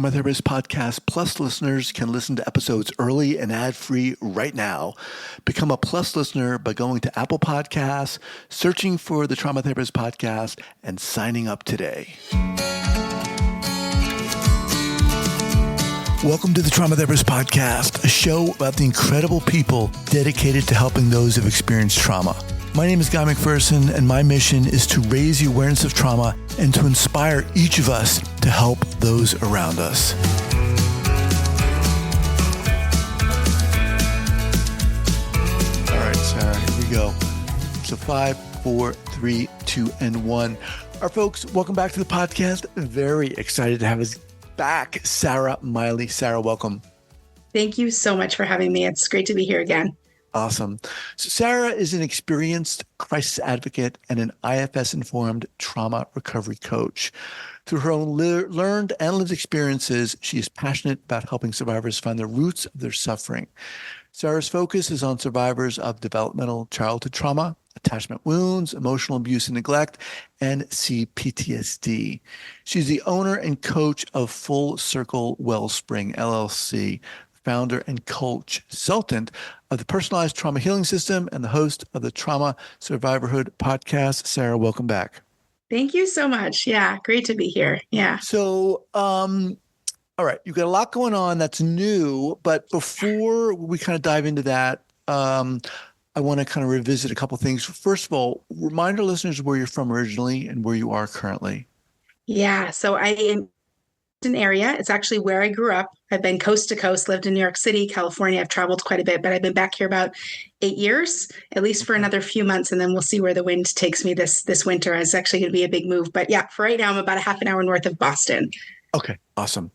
Trauma Therapist Podcast Plus listeners can listen to episodes early and ad-free right now. Become a Plus listener by going to Apple Podcasts, searching for the Trauma Therapist Podcast, and signing up today. Welcome to the Trauma Therapist Podcast, a show about the incredible people dedicated to helping those who've experienced trauma. My name is Guy McPherson, and my mission is to raise the awareness of trauma and to inspire each of us to help those around us. All right, Sarah, here we go. So 5, 4, 3, 2, and 1. Our folks, welcome back to the podcast. Very excited to have us back, Sara Miley. Sara, welcome. Thank you so much for having me. It's great to be here again. Awesome. So Sara is an experienced crisis advocate and an IFS-informed trauma recovery coach. Through her own learned and lived experiences, she is passionate about helping survivors find the roots of their suffering. Sara's focus is on survivors of developmental childhood trauma, attachment wounds, emotional abuse and neglect, and cPTSD. She's the owner and coach of Circle Wellspring LLC, founder and coach-sultant of the Personalized Trauma Healing System, and the host of the Trauma Survivorhood podcast. Sara, welcome back. Thank you so much. Yeah, great to be here. Yeah. So, all right, you've got a lot going on that's new, but before we kind of dive into that, I want to kind of revisit a couple of things. First of all, remind our listeners where you're from originally and where you are currently. Yeah, so I am an area. It's actually where I grew up. I've been coast to coast, lived in New York City, California. I've traveled quite a bit, but I've been back here about 8 years, at least for another few months. And then we'll see where the wind takes me this winter. It's actually going to be a big move. But yeah, for right now, I'm about a half an hour north of Boston. Okay, awesome.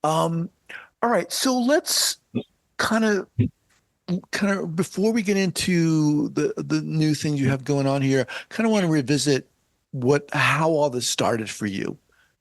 All right. So let's kind of before we get into the new things you have going on here, kind of want to revisit how all this started for you.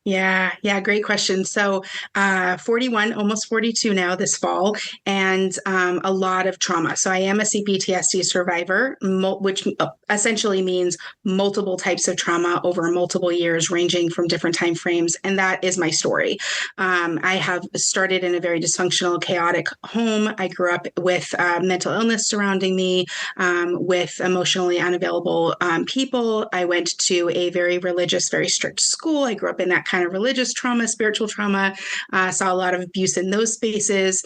Yeah, great question. So 41, almost 42 now this fall, and a lot of trauma. So I am a cPTSD survivor, which essentially means multiple types of trauma over multiple years, ranging from different time frames. And that is my story. I have started in a very dysfunctional, chaotic home. I grew up with mental illness surrounding me, with emotionally unavailable people. I went to a very religious, very strict school. I grew up in that kind of religious trauma, spiritual trauma, saw a lot of abuse in those spaces,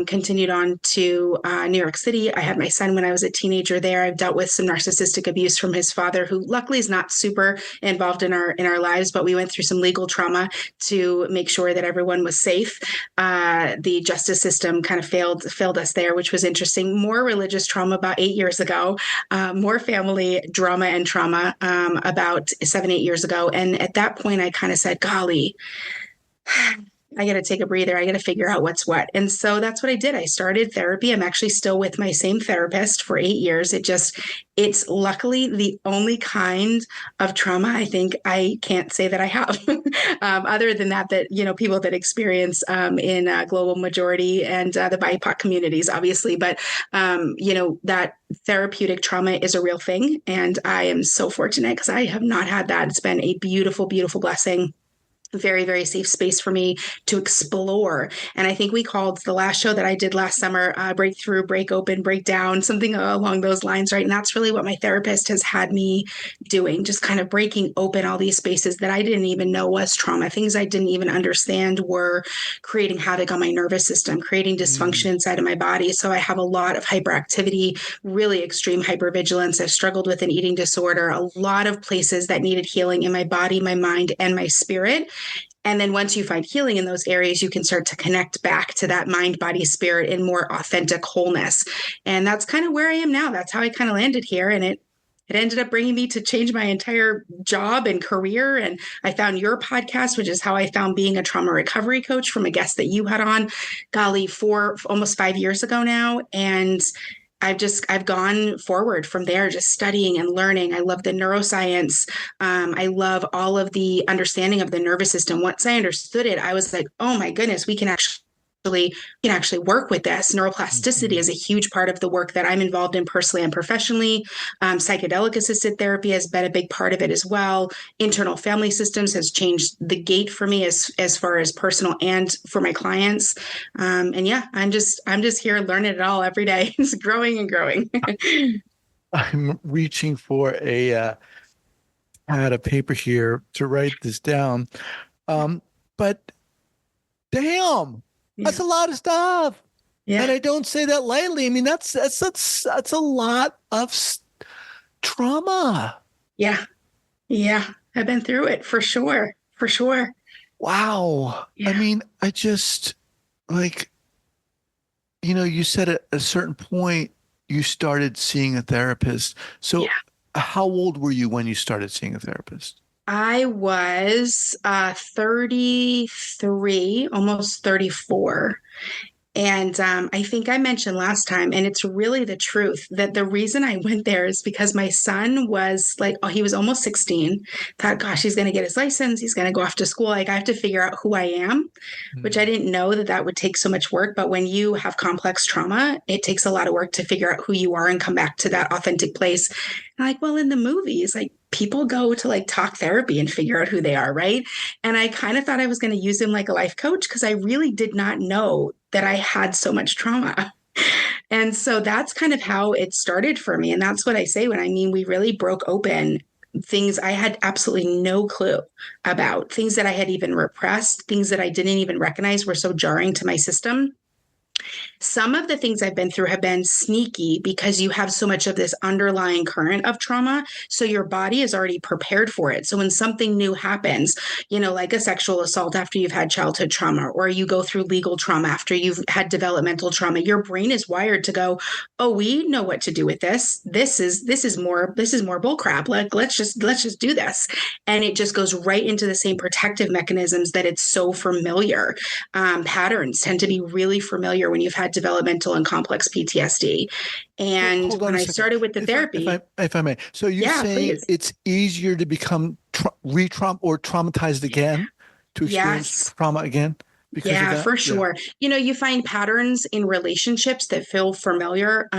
continued on to New York City. I had my son when I was a teenager there. I've dealt with some narcissistic abuse from his father, who luckily is not super involved in our lives, but we went through some legal trauma to make sure that everyone was safe. The justice system kind of failed us there, which was interesting. More religious trauma about 8 years ago, more family drama and trauma about 7-8 years ago. And at that point, I kind of said, golly, I got to take a breather. I got to figure out what's what. And so that's what I did. I started therapy. I'm actually still with my same therapist for 8 years. It's luckily the only kind of trauma I think I can't say that I have, other than that, people that experience in global majority and the BIPOC communities, obviously. But, that therapeutic trauma is a real thing. And I am so fortunate because I have not had that. It's been a beautiful, beautiful blessing. Very, very safe space for me to explore. And I think we called the last show that I did last summer, Breakthrough, Break Open, Break Down, something along those lines, right? And that's really what my therapist has had me doing, just kind of breaking open all these spaces that I didn't even know was trauma. Things I didn't even understand were creating havoc on my nervous system, creating dysfunction inside of my body. So I have a lot of hyperactivity, really extreme hypervigilance. I've struggled with an eating disorder, a lot of places that needed healing in my body, my mind, and my spirit. And then once you find healing in those areas, you can start to connect back to that mind, body, spirit in more authentic wholeness. And that's kind of where I am now. That's how I kind of landed here. And it ended up bringing me to change my entire job and career. And I found your podcast, which is how I found being a trauma recovery coach from a guest that you had on, almost 5 years ago now. And I've gone forward from there, just studying and learning. I love the neuroscience. I love all of the understanding of the nervous system. Once I understood it, I was like, oh my goodness, we can actually can actually work with this. Neuroplasticity is a huge part of the work that I'm involved in personally and professionally. Psychedelic assisted therapy has been a big part of it as well. Internal family systems has changed the gate for me as far as personal and for my clients. And yeah, I'm just here learning it all every day. It's growing and growing. I'm reaching for I had a paper here to write this down. But damn, Yeah. that's a lot of stuff. And Yeah. I don't say that lightly. I mean, that's a lot of trauma. Yeah. Yeah. I've been through it for sure. For sure. Wow. I Yeah. mean, I just like, you said at a certain point you started seeing a therapist. So Yeah. how old were you when you started seeing a therapist? I was 33, almost 34. And I think I mentioned last time, and it's really the truth, that the reason I went there is because my son was like, oh, he was almost 16. Thought, gosh, he's going to get his license. He's going to go off to school. Like, I have to figure out who I am, which I didn't know that that would take so much work. But when you have complex trauma, it takes a lot of work to figure out who you are and come back to that authentic place. And like, well, in the movies, like, people go to like talk therapy and figure out who they are, right? And I kind of thought I was going to use him like a life coach because I really did not know that I had so much trauma. And so that's kind of how it started for me. And that's what I say when I mean we really broke open things I had absolutely no clue about, things that I had even repressed, things that I didn't even recognize were so jarring to my system. Some of the things I've been through have been sneaky because you have so much of this underlying current of trauma. So your body is already prepared for it. So when something new happens, like a sexual assault after you've had childhood trauma, or you go through legal trauma after you've had developmental trauma, your brain is wired to go, oh, we know what to do with this. This is more bullcrap. Like, let's just do this. And it just goes right into the same protective mechanisms that it's so familiar. Patterns tend to be really familiar when you've had developmental and complex PTSD. So And hold on when a I second. started with the therapy, If I may. So you're yeah, saying please. it's easier to become re-traum or traumatized again, to experience Yes. trauma again because of Yeah, that? for Yeah. sure. You find patterns in relationships that feel familiar.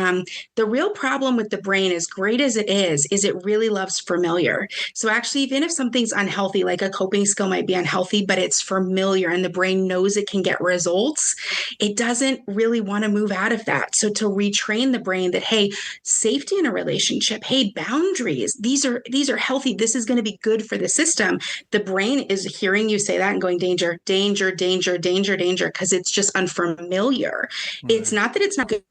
The real problem with the brain, as great as is it really loves familiar. So actually, even if something's unhealthy, like a coping skill might be unhealthy, but it's familiar and the brain knows it can get results, it doesn't really want to move out of that. So to retrain the brain that, hey, safety in a relationship, hey, boundaries, these are healthy. This is going to be good for the system. The brain is hearing you say that and going, danger, danger, danger, danger, danger, because it's just unfamiliar. It's Right. not that it's not good.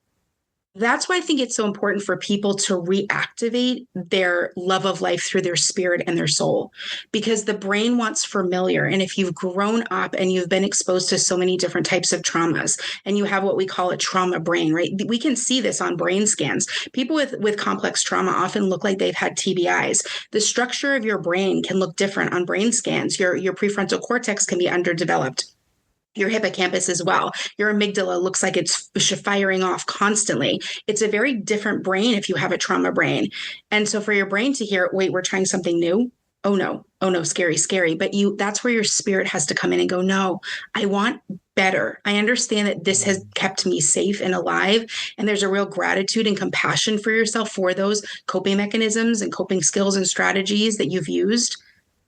That's why I think it's so important for people to reactivate their love of life through their spirit and their soul, because the brain wants familiar. And if you've grown up and you've been exposed to so many different types of traumas, and you have what we call a trauma brain, right? We can see this on brain scans. People with complex trauma often look like they've had TBIs. The structure of your brain can look different on brain scans. Your prefrontal cortex can be underdeveloped, your hippocampus as well. Your amygdala looks like it's firing off constantly. It's a very different brain if you have a trauma brain. And so for your brain to hear, wait, we're trying something new. Oh no, scary, scary. But that's where your spirit has to come in and go, no, I want better. I understand that this has kept me safe and alive. And there's a real gratitude and compassion for yourself for those coping mechanisms and coping skills and strategies that you've used,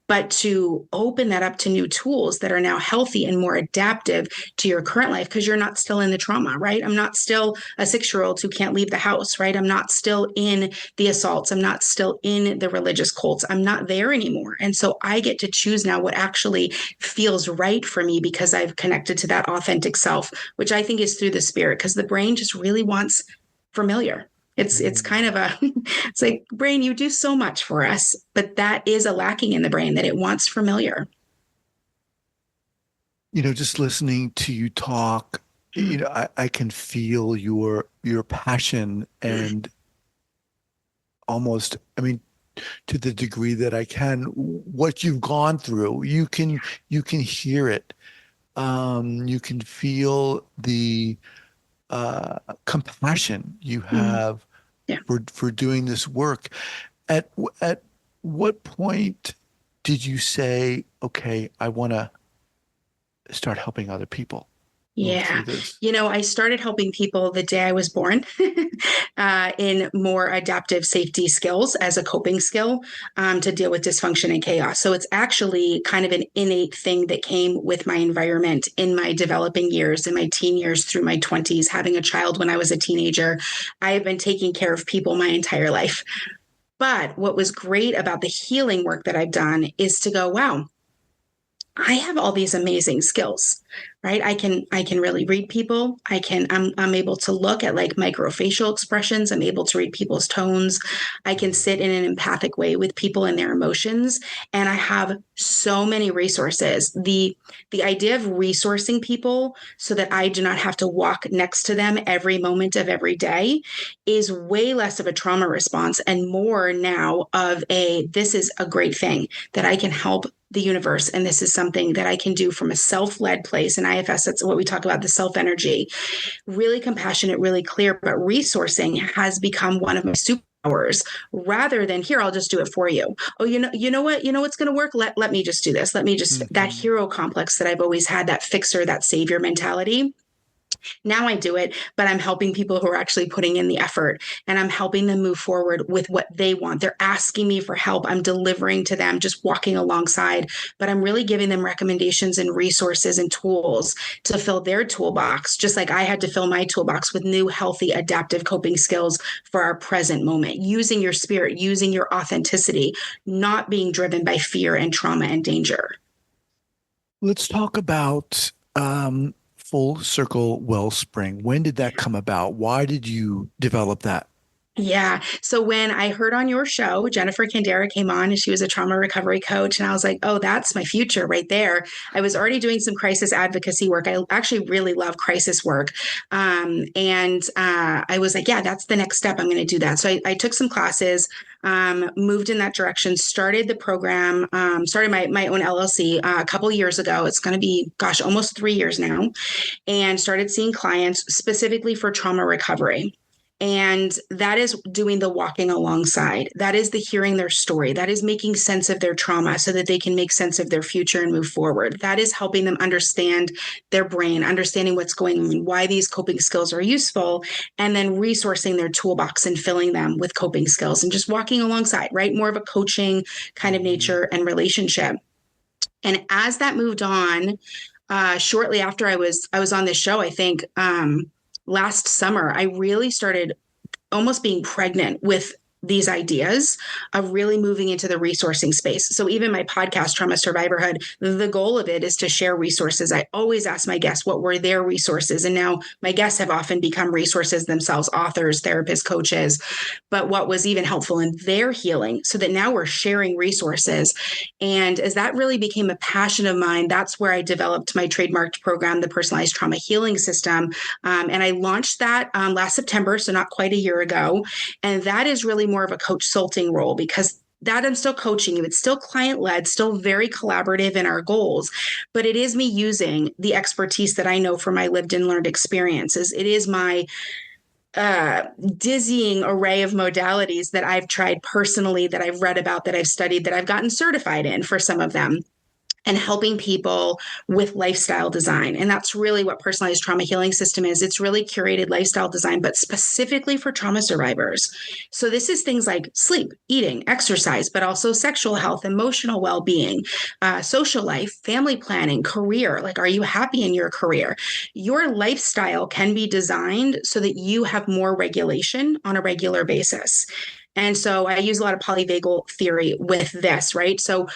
but to open that up to new tools that are now healthy and more adaptive to your current life, because you're not still in the trauma, right? I'm not still a 6-year-old who can't leave the house, right? I'm not still in the assaults. I'm not still in the religious cults. I'm not there anymore. And so I get to choose now what actually feels right for me because I've connected to that authentic self, which I think is through the spirit, because the brain just really wants familiar. It's kind of a it's like, brain, you do so much for us, but that is a lacking in the brain, that it wants familiar. Just listening to you talk, I can feel your passion and almost, I mean, to the degree that I can, what you've gone through, you can hear it. You can feel the compassion you Mm, have yeah. for doing this work. At what point did you say, okay, I want to start helping other people? move Yeah. through this? I started helping people the day I was born in more adaptive safety skills as a coping skill to deal with dysfunction and chaos. So it's actually kind of an innate thing that came with my environment in my developing years, in my teen years through my 20s, having a child when I was a teenager. I have been taking care of people my entire life. But what was great about the healing work that I've done is to go, wow, I have all these amazing skills, right? I can really read people. I'm able to look at like microfacial expressions. I'm able to read people's tones. I can sit in an empathic way with people and their emotions. And I have so many resources. The idea of resourcing people so that I do not have to walk next to them every moment of every day is way less of a trauma response and more now of this is a great thing that I can help the universe. And this is something that I can do from a self-led place. And IFS, that's what we talk about, the self-energy, really compassionate, really clear, but resourcing has become one of my superpowers rather than here, I'll just do it for you. Oh, you know what's going to work. Let me just do this. Let me just, that hero complex that I've always had, that fixer, that savior mentality. Now I do it, but I'm helping people who are actually putting in the effort and I'm helping them move forward with what they want. They're asking me for help. I'm delivering to them, just walking alongside, but I'm really giving them recommendations and resources and tools to fill their toolbox, just like I had to fill my toolbox with new, healthy, adaptive coping skills for our present moment, using your spirit, using your authenticity, not being driven by fear and trauma and danger. Let's talk about Full Circle Wellspring. When did that come about? Why did you develop that? Yeah. So when I heard on your show, Jennifer Candera came on and she was a trauma recovery coach. And I was like, oh, that's my future right there. I was already doing some crisis advocacy work. I actually really love crisis work. I was like, yeah, that's the next step. I'm going to do that. So I took some classes, moved in that direction, started the program, started my own LLC a couple years ago. It's going to be, almost 3 years now, and started seeing clients specifically for trauma recovery. And that is doing the walking alongside. That is the hearing their story. That is making sense of their trauma so that they can make sense of their future and move forward. That is helping them understand their brain, understanding what's going on, why these coping skills are useful, and then resourcing their toolbox and filling them with coping skills and just walking alongside, right? More of a coaching kind of nature and relationship. And as that moved on, shortly after I was on this show, I think, last summer, I really started almost being pregnant with these ideas of really moving into the resourcing space. So even my podcast, Trauma Survivorhood, the goal of it is to share resources. I always ask my guests what were their resources. And now my guests have often become resources themselves, authors, therapists, coaches, but what was even helpful in their healing so that now we're sharing resources. And as that really became a passion of mine, that's where I developed my trademarked program, the Personalized Trauma Healing System. And I launched that last September, so not quite a year ago. And that is really more of a coach-sulting role because that I'm still coaching you. It's still client-led, still very collaborative in our goals, but it is me using the expertise that I know from my lived and learned experiences. It is my dizzying array of modalities that I've tried personally, that I've read about, that I've studied, that I've gotten certified in for some of them, and helping people with lifestyle design. And that's really what Personalized Trauma Healing System is. It's really curated lifestyle design, but specifically for trauma survivors. So this is things like sleep, eating, exercise, but also sexual health, emotional well-being, social life, family planning, career. Like, are you happy in your career? Your lifestyle can be designed so that you have more regulation on a regular basis. And so I use a lot of polyvagal theory with this, right? So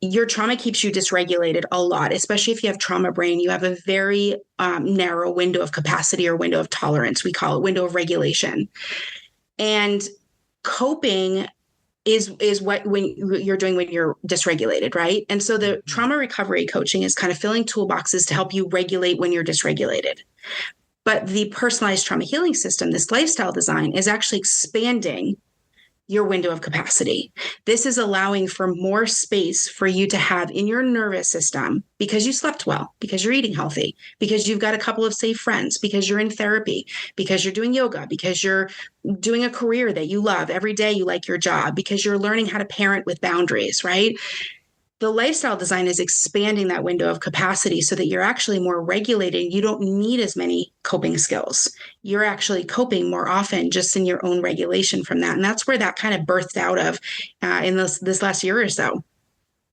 your trauma keeps you dysregulated a lot, especially if you have trauma brain. You have a very narrow window of capacity or window of tolerance. We call it window of regulation. And coping is what when you're doing when you're dysregulated, right? And so the trauma recovery coaching is kind of filling toolboxes to help you regulate when you're dysregulated. But the personalized trauma healing system, this lifestyle design, is actually expanding your window of capacity. This is allowing for more space for you to have in your nervous system because you slept well, because you're eating healthy, because you've got a couple of safe friends, because you're in therapy, because you're doing yoga, because you're doing a career that you love. Every day you like your job, because you're learning how to parent with boundaries, right? The lifestyle design is expanding that window of capacity so that you're actually more regulated. You don't need as many coping skills. You're actually coping more often just in your own regulation from that. And that's where that kind of birthed out of in this last year or so.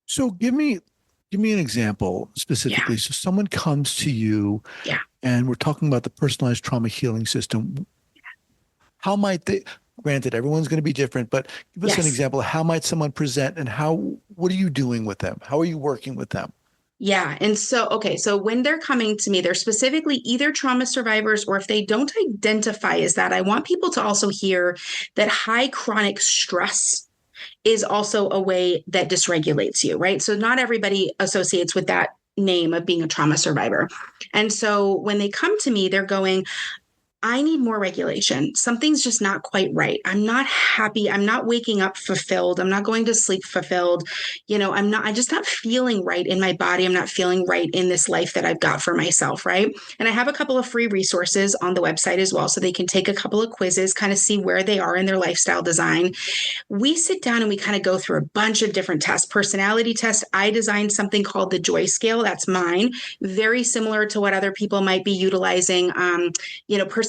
So give me an example specifically. Yeah. So someone comes to you Yeah. and we're talking about the personalized trauma healing system. How might they, granted, everyone's going to be different, but give us an Yes. example. How might someone present and what are you doing with them? How are you working with them? Yeah. And so, okay. So when they're coming to me, they're specifically either trauma survivors, or if they don't identify as that, I want people to also hear that high chronic stress is also a way that dysregulates you, right? So not everybody associates with that name of being a trauma survivor. And so when they come to me, they're going, I need more regulation. Something's just not quite right. I'm not happy. I'm not waking up fulfilled. I'm not going to sleep fulfilled. I'm just not feeling right in my body. I'm not feeling right in this life that I've got for myself. Right. And I have a couple of free resources on the website as well. So they can take a couple of quizzes, kind of see where they are in their lifestyle design. We sit down and we kind of go through a bunch of different tests. Personality test. I designed something called the Joy Scale. That's mine. Very similar to what other people might be utilizing.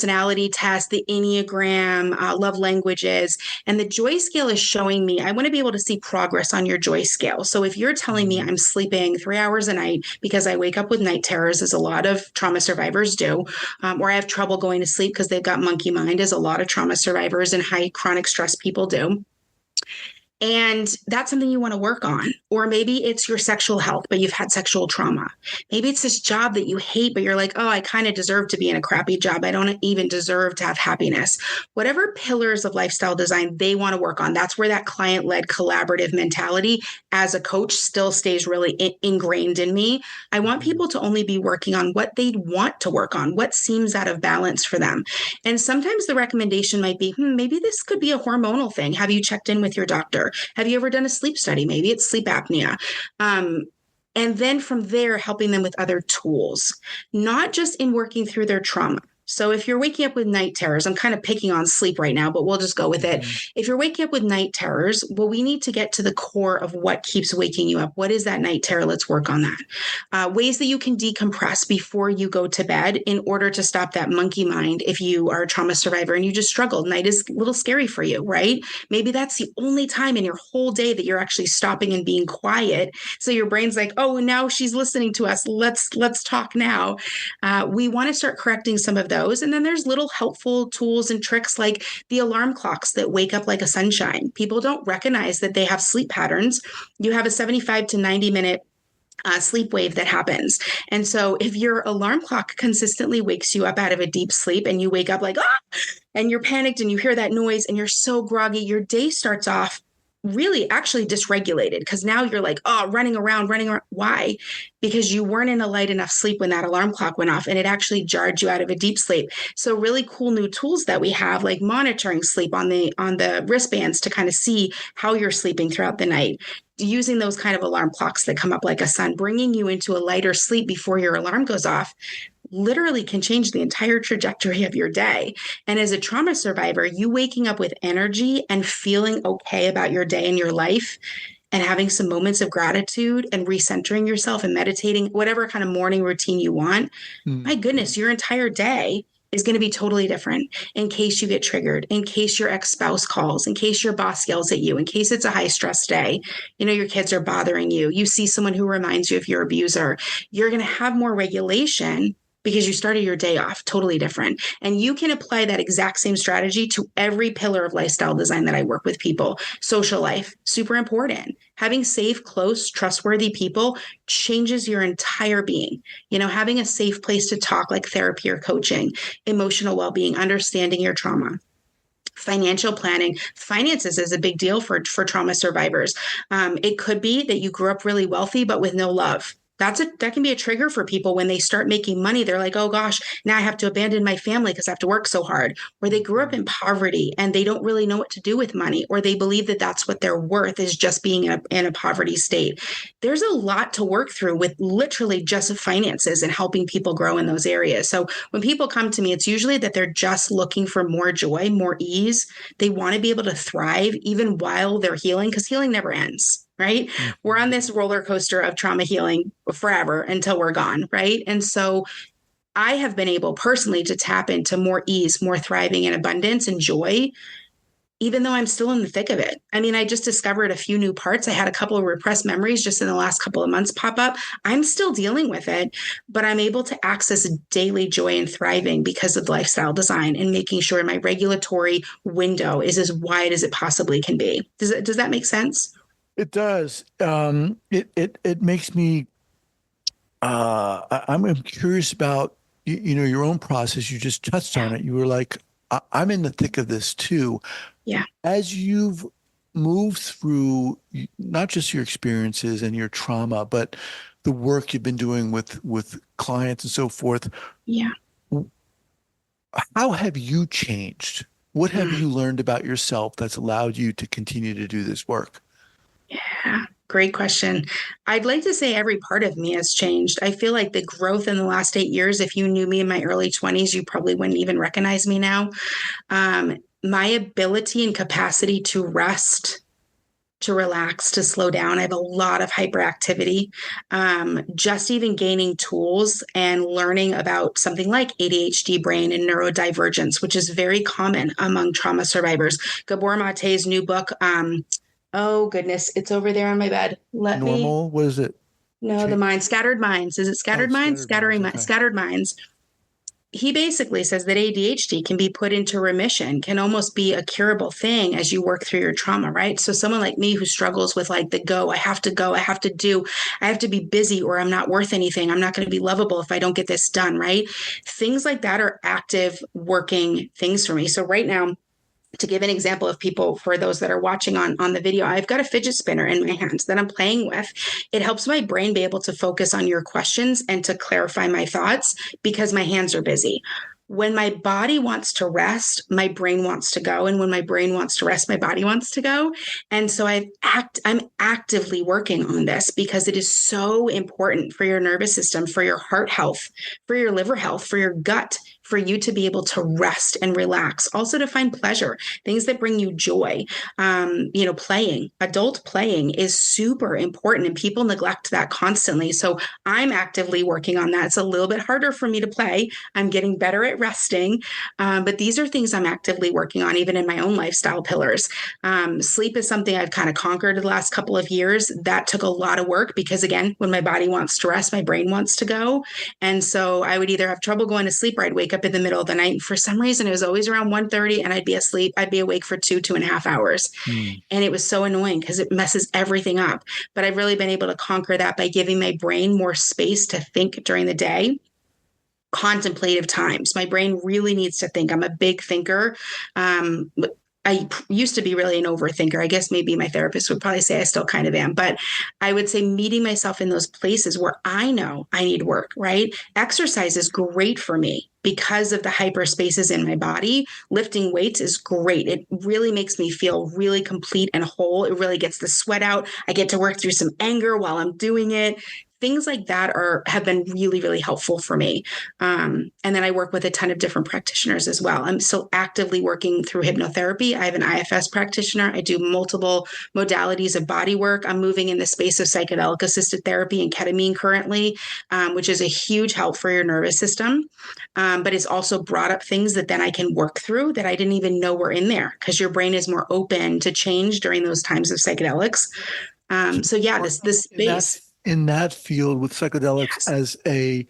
Personality test, the Enneagram, love languages. And the Joy Scale is showing me, I want to be able to see progress on your Joy Scale. So if you're telling me I'm sleeping 3 hours a night because I wake up with night terrors, as a lot of trauma survivors do, or I have trouble going to sleep because they've got monkey mind, as a lot of trauma survivors and high chronic stress people do. And that's something you want to work on. Or maybe it's your sexual health, but you've had sexual trauma. Maybe it's this job that you hate, but you're like, oh, I kind of deserve to be in a crappy job. I don't even deserve to have happiness. Whatever pillars of lifestyle design they want to work on, that's where that client-led collaborative mentality as a coach still stays really ingrained in me. I want people to only be working on what they want to work on, what seems out of balance for them. And sometimes the recommendation might be, maybe this could be a hormonal thing. Have you checked in with your doctor? Have you ever done a sleep study? Maybe it's sleep apnea. And then from there, helping them with other tools, not just in working through their trauma. So if you're waking up with night terrors, I'm kind of picking on sleep right now, but we'll just go with it. If you're waking up with night terrors, well, we need to get to the core of what keeps waking you up. What is that night terror? Let's work on that. Ways that you can decompress before you go to bed in order to stop that monkey mind. If you are a trauma survivor and you just struggled, night is a little scary for you, right? Maybe that's the only time in your whole day that you're actually stopping and being quiet. So your brain's like, oh, now she's listening to us. Let's talk now. We want to start correcting some of those. And then there's little helpful tools and tricks like the alarm clocks that wake up like a sunshine. People don't recognize that they have sleep patterns. You have a 75 to 90 minute sleep wave that happens. And so if your alarm clock consistently wakes you up out of a deep sleep and you wake up like, and you're panicked and you hear that noise and you're so groggy, your day starts off really actually dysregulated, because now you're like, running around. Why? Because you weren't in a light enough sleep when that alarm clock went off, and it actually jarred you out of a deep sleep. So really cool new tools that we have, like monitoring sleep on the wristbands to kind of see how you're sleeping throughout the night. Using those kind of alarm clocks that come up like a sun, bringing you into a lighter sleep before your alarm goes off, literally can change the entire trajectory of your day. And as a trauma survivor, you waking up with energy and feeling okay about your day and your life, and having some moments of gratitude and recentering yourself and meditating, whatever kind of morning routine you want, my goodness, your entire day is going to be totally different in case you get triggered, in case your ex-spouse calls, in case your boss yells at you, in case it's a high stress day, your kids are bothering you, you see someone who reminds you of your abuser. You're going to have more regulation because you started your day off totally different. And you can apply that exact same strategy to every pillar of lifestyle design that I work with people. Social life, super important. Having safe, close, trustworthy people changes your entire being. Having a safe place to talk, like therapy or coaching, emotional well-being, understanding your trauma. Financial planning. Finances is a big deal for trauma survivors. It could be that you grew up really wealthy, but with no love. That can be a trigger for people when they start making money. They're like, oh gosh, now I have to abandon my family because I have to work so hard. Or they grew up in poverty and they don't really know what to do with money, or they believe that that's what their worth is, just being in a poverty state. There's a lot to work through with literally just finances and helping people grow in those areas. So when people come to me, it's usually that they're just looking for more joy, more ease. They want to be able to thrive even while they're healing, because healing never ends. right? We're on this roller coaster of trauma healing forever until we're gone, right? And so I have been able personally to tap into more ease, more thriving and abundance and joy, even though I'm still in the thick of it. I mean, I just discovered a few new parts. I had a couple of repressed memories just in the last couple of months pop up. I'm still dealing with it, but I'm able to access daily joy and thriving because of lifestyle design and making sure my regulatory window is as wide as it possibly can be. Does that make sense? It does. It makes me. I'm curious about your own process. You just touched on it. You were like, I'm in the thick of this too. Yeah. As you've moved through not just your experiences and your trauma, but the work you've been doing with clients and so forth, Yeah. how have you changed? What have you learned about yourself that's allowed you to continue to do this work? Yeah. Great question. I'd like to say every part of me has changed. I feel like the growth in the last 8 years, if you knew me in my early 20s, you probably wouldn't even recognize me now. My ability and capacity to rest, to relax, to slow down. I have a lot of hyperactivity. Just even gaining tools and learning about something like ADHD brain and neurodivergence, which is very common among trauma survivors. Gabor Mate's new book, oh goodness, it's over there on my bed. Normal? What is it? No, the mind, Scattered Minds. Is it Oh, Scattered Minds? scattered minds. Okay. Scattered Minds. He basically says that ADHD can be put into remission, can almost be a curable thing as you work through your trauma, right? So someone like me who struggles with like the go, I have to go, I have to do, I have to be busy or I'm not worth anything. I'm not going to be lovable if I don't get this done, right? Things like that are active working things for me. So right now, to give an example of people, for those that are watching on the video, I've got a fidget spinner in my hands that I'm playing with. It helps my brain be able to focus on your questions and to clarify my thoughts because my hands are busy. When my body wants to rest, my brain wants to go. And when my brain wants to rest, my body wants to go. And so I'm actively working on this because it is so important for your nervous system, for your heart health, for your liver health, for your gut, for you to be able to rest and relax, also to find pleasure, things that bring you joy. Adult playing is super important and people neglect that constantly. So I'm actively working on that. It's a little bit harder for me to play. I'm getting better at resting. But these are things I'm actively working on, even in my own lifestyle pillars. Sleep is something I've kind of conquered the last couple of years. That took a lot of work because, again, when my body wants to rest, my brain wants to go. And so I would either have trouble going to sleep or I'd wake up in the middle of the night. For some reason, it was always around 1:30 and I'd be asleep. I'd be awake for 2.5 hours. And it was so annoying because it messes everything up. But I've really been able to conquer that by giving my brain more space to think during the day. Contemplative times. My brain really needs to think. I'm a big thinker. I used to be really an overthinker. I guess maybe my therapist would probably say I still kind of am, but I would say meeting myself in those places where I know I need work, right? Exercise is great for me because of the hyperspaces in my body. Lifting weights is great. It really makes me feel really complete and whole. It really gets the sweat out. I get to work through some anger while I'm doing it. Things like that have been really, really helpful for me. And then I work with a ton of different practitioners as well. I'm still actively working through hypnotherapy. I have an IFS practitioner. I do multiple modalities of body work. I'm moving in the space of psychedelic assisted therapy and ketamine currently, which is a huge help for your nervous system. But it's also brought up things that then I can work through that I didn't even know were in there because your brain is more open to change during those times of psychedelics. So yeah, this space. In that field with psychedelics, Yes. as a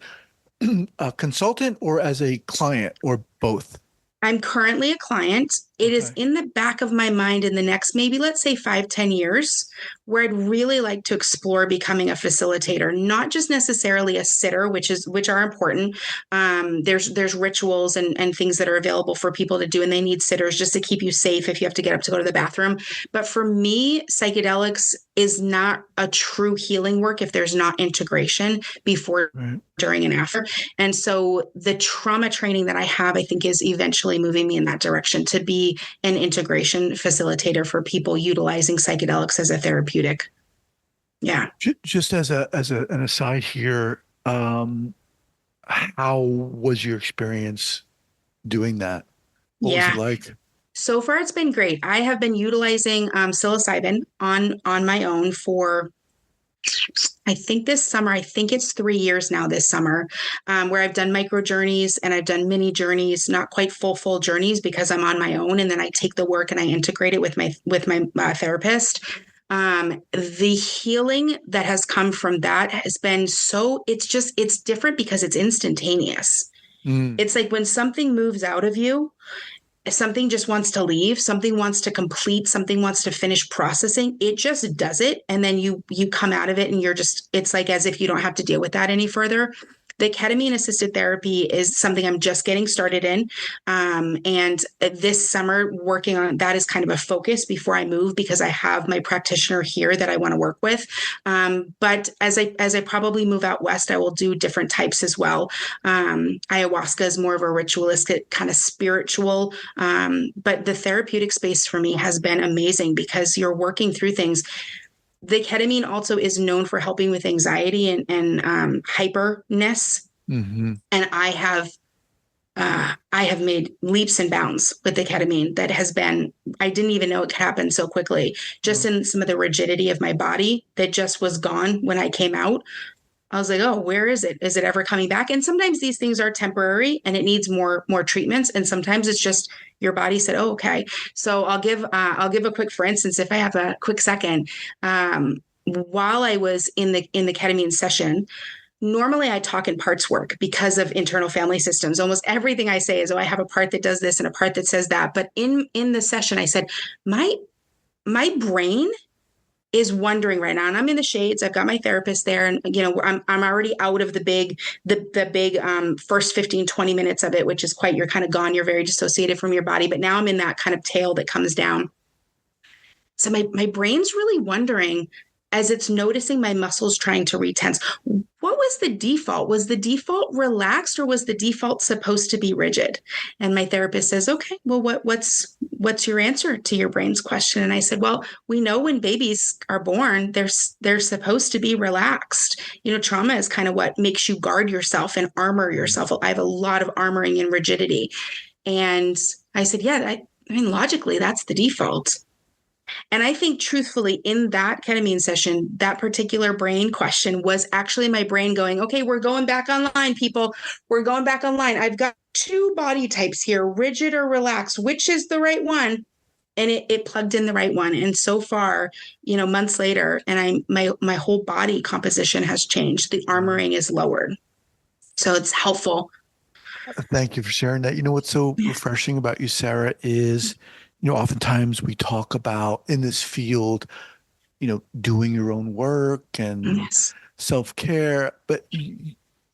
consultant or as a client or both? I'm currently a client. It is Okay. in the back of my mind in the next, maybe let's say 5-10 years, where I'd really like to explore becoming a facilitator, not just necessarily a sitter, which are important. There's rituals and things that are available for people to do, and they need sitters just to keep you safe if you have to get up to go to the bathroom. But for me, psychedelics is not a true healing work if there's not integration before, Right. during, and after. And so the trauma training that I have, I think, is eventually moving me in that direction to be an integration facilitator for people utilizing psychedelics as a therapeutic. Yeah. Just as an aside here, how was your experience doing that? What was it Yeah. like? So far, it's been great. I have been utilizing psilocybin on my own for, I think this summer, I think it's 3 years now this summer, where I've done micro journeys and I've done mini journeys, not quite full journeys because I'm on my own. And then I take the work and I integrate it with my therapist. The healing that has come from that has been it's different because it's instantaneous. It's like when something moves out of you, something just wants to leave, something wants to complete, something wants to finish processing, it just does it. And then you come out of it and it's like as if you don't have to deal with that any further. The ketamine assisted therapy is something I'm just getting started in. And this summer working on that is kind of a focus before I move because I have my practitioner here that I want to work with. But as I probably move out west, I will do different types as well. Ayahuasca is more of a ritualistic kind of spiritual. But the therapeutic space for me has been amazing because you're working through things. The ketamine also is known for helping with anxiety and hyperness. Mm-hmm. And I have made leaps and bounds with the ketamine that has been, I didn't even know it could happen so quickly, just in some of the rigidity of my body that just was gone when I came out. I was like, oh, where is it? Is it ever coming back? And sometimes these things are temporary and it needs more treatments. And sometimes it's just your body said, oh, okay. So I'll give a quick, for instance, if I have a quick second, while I was in the ketamine session, normally I talk in parts work because of internal family systems. Almost everything I say is, oh, I have a part that does this and a part that says that. But in the session, I said, my brain is wondering right now, and I'm in the shades. I've got my therapist there, and I'm already out of the big first 15, 20 minutes of it, which is quite, you're kind of gone. You're very dissociated from your body, but now I'm in that kind of tail that comes down. So my brain's really wondering as it's noticing my muscles trying to retense. What was the default? Was the default relaxed or was the default supposed to be rigid? And my therapist says, okay, well, what's your answer to your brain's question? And I said, well, we know when babies are born, they're supposed to be relaxed. Trauma is kind of what makes you guard yourself and armor yourself. I have a lot of armoring and rigidity. And I said, yeah, I mean, logically, that's the default. And I think truthfully in that ketamine session, that particular brain question was actually my brain going, okay, we're going back online, people. We're going back online. I've got 2 body types here, rigid or relaxed. Which is the right one? And it plugged in the right one. And so far, months later, and my whole body composition has changed. The armoring is lowered. So it's helpful. Thank you for sharing that. What's so refreshing about you, Sara, is oftentimes we talk about in this field, doing your own work and self-care. But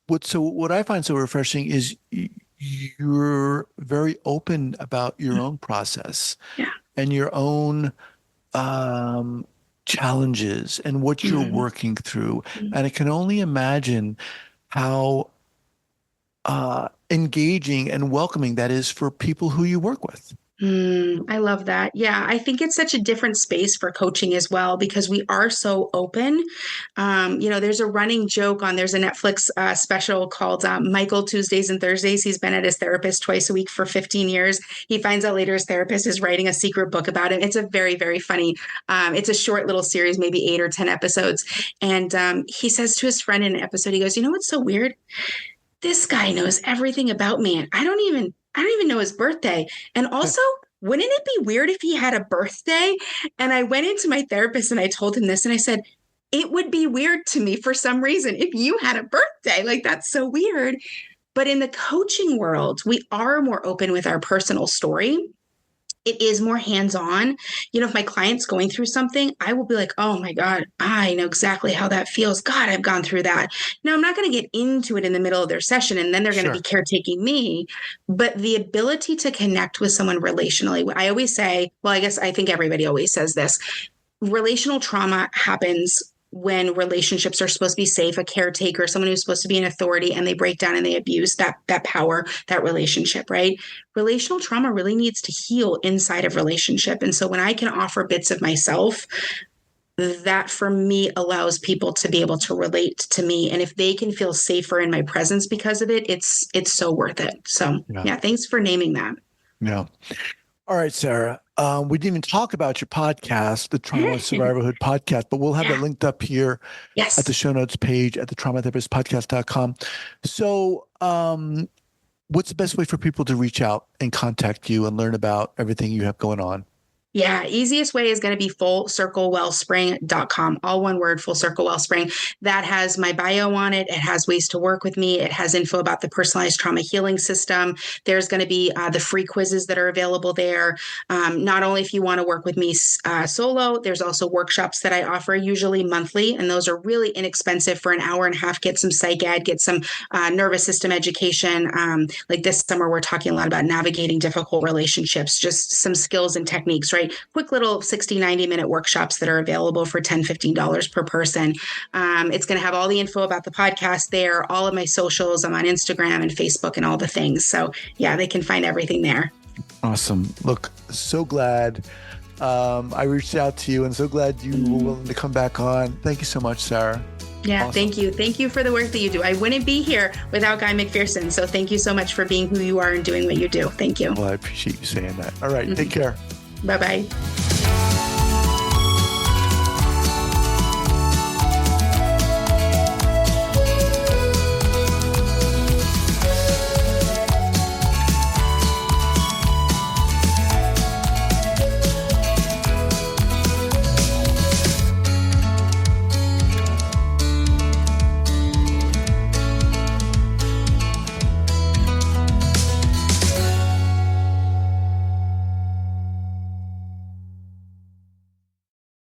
what I find so refreshing is you're very open about your own process and your own challenges and what you're working through. And I can only imagine how engaging and welcoming that is for people who you work with. I love that. Yeah, I think it's such a different space for coaching as well, because we are so open. There's a running joke there's a Netflix special called Michael Tuesdays and Thursdays. He's been at his therapist twice a week for 15 years. He finds out later his therapist is writing a secret book about him. It's a very, very funny, it's a short little series, maybe 8 or 10 episodes. And he says to his friend in an episode, he goes, what's so weird? This guy knows everything about me. And I don't even know his birthday. And also, wouldn't it be weird if he had a birthday? And I went into my therapist and I told him this and I said, it would be weird to me for some reason if you had a birthday. Like, that's so weird. But in the coaching world, we are more open with our personal story. It is more hands-on. If my client's going through something, I will be like, oh my God, I know exactly how that feels. God, I've gone through that. Now, I'm not going to get into it in the middle of their session and then they're going to be caretaking me. But the ability to connect with someone relationally, I always say, well, I think everybody always says this. Relational trauma happens when relationships are supposed to be safe, a caretaker, someone who's supposed to be an authority, and they break down and they abuse that power, that relationship, right? Relational trauma really needs to heal inside of relationship. And so when I can offer bits of myself, that for me allows people to be able to relate to me. And if they can feel safer in my presence because of it, it's so worth it. So yeah, thanks for naming that. Yeah. All right, Sarah. We didn't even talk about your podcast, the Trauma Survivorhood podcast, but we'll have that linked up here at the show notes page at the traumatherapistpodcast.com. So what's the best way for people to reach out and contact you and learn about everything you have going on? Yeah, easiest way is going to be fullcirclewellspring.com. All one word, Full Circle Wellspring. That has my bio on it. It has ways to work with me. It has info about the personalized trauma healing system. There's going to be the free quizzes that are available there. Not only if you want to work with me solo, there's also workshops that I offer, usually monthly, and those are really inexpensive for an hour and a half. Get some psych ed, get some nervous system education. Like this summer, we're talking a lot about navigating difficult relationships, just some skills and techniques, right? Quick little 60, 90-minute workshops that are available for $10, $15 per person. It's going to have all the info about the podcast there, all of my socials. I'm on Instagram and Facebook and all the things. So yeah, they can find everything there. Awesome. Look, so glad I reached out to you and so glad you were willing to come back on. Thank you so much, Sarah. Yeah, awesome. Thank you. Thank you for the work that you do. I wouldn't be here without Guy McPherson. So thank you so much for being who you are and doing what you do. Thank you. Well, I appreciate you saying that. All right. Take care. Bye-bye.